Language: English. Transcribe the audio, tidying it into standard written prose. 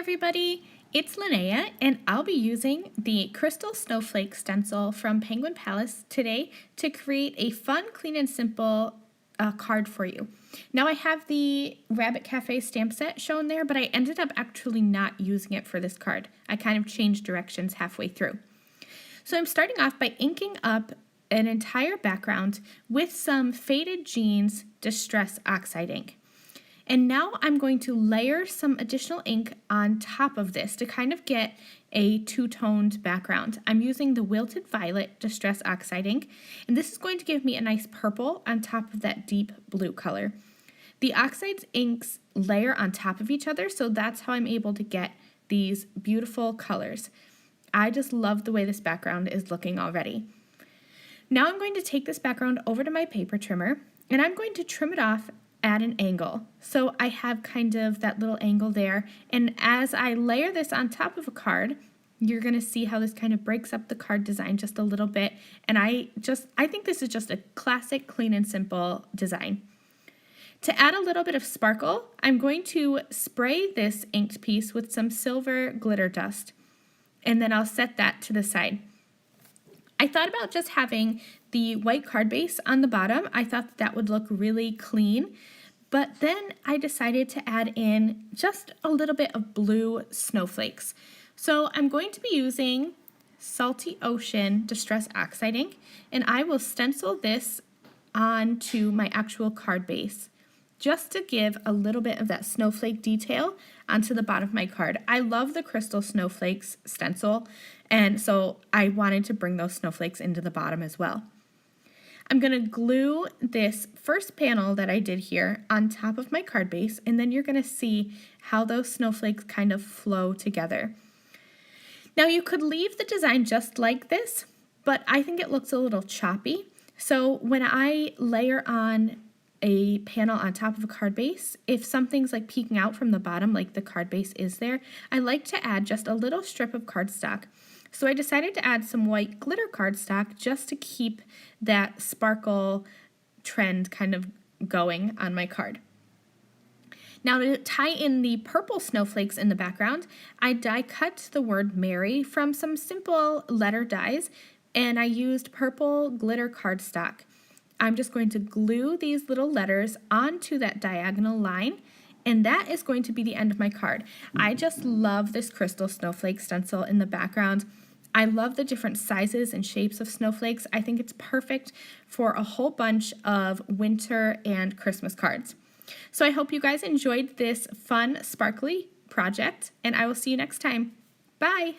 everybody, it's Lynnea and I'll be using the Crystal Snowflakes stencil from Penguin Palace today to create a fun, clean and simple card for you. Now I have the Rabbit Cafe stamp set shown there, but I ended up actually not using it for this card. I kind of changed directions halfway through. So I'm starting off by inking up an entire background with some Faded Jeans Distress Oxide ink. And now I'm going to layer some additional ink on top of this to kind of get a two-toned background. I'm using the Wilted Violet Distress Oxide ink, and this is going to give me a nice purple on top of that deep blue color. The oxides inks layer on top of each other, so that's how I'm able to get these beautiful colors. I just love the way this background is looking already. Now I'm going to take this background over to my paper trimmer, and I'm going to trim it off at an angle. So I have kind of that little angle there, and as I layer this on top of a card, you're going to see how this kind of breaks up the card design just a little bit, and I think this is just a classic, clean and simple design. To add a little bit of sparkle, I'm going to spray this inked piece with some silver glitter dust, and then I'll set that to the side. I thought about just having the white card base on the bottom. I thought that would look really clean, but then I decided to add in just a little bit of blue snowflakes. So I'm going to be using Salty Ocean Distress Oxide ink, and I will stencil this onto my actual card base just to give a little bit of that snowflake detail onto the bottom of my card. I love the Crystal Snowflakes stencil, and so I wanted to bring those snowflakes into the bottom as well. I'm going to glue this first panel that I did here on top of my card base, and then you're going to see how those snowflakes kind of flow together. Now you could leave the design just like this, but I think it looks a little choppy. So when I layer on a panel on top of a card base, if something's like peeking out from the bottom like the card base is there, I like to add just a little strip of cardstock. So I decided to add some white glitter cardstock just to keep that sparkle trend kind of going on my card. Now to tie in the purple snowflakes in the background, I die cut the word Mary from some simple letter dies, and I used purple glitter cardstock. I'm just going to glue these little letters onto that diagonal line, and that is going to be the end of my card. I just love this Crystal Snowflake stencil in the background. I love the different sizes and shapes of snowflakes. I think it's perfect for a whole bunch of winter and Christmas cards. So I hope you guys enjoyed this fun, sparkly project, and I will see you next time. Bye!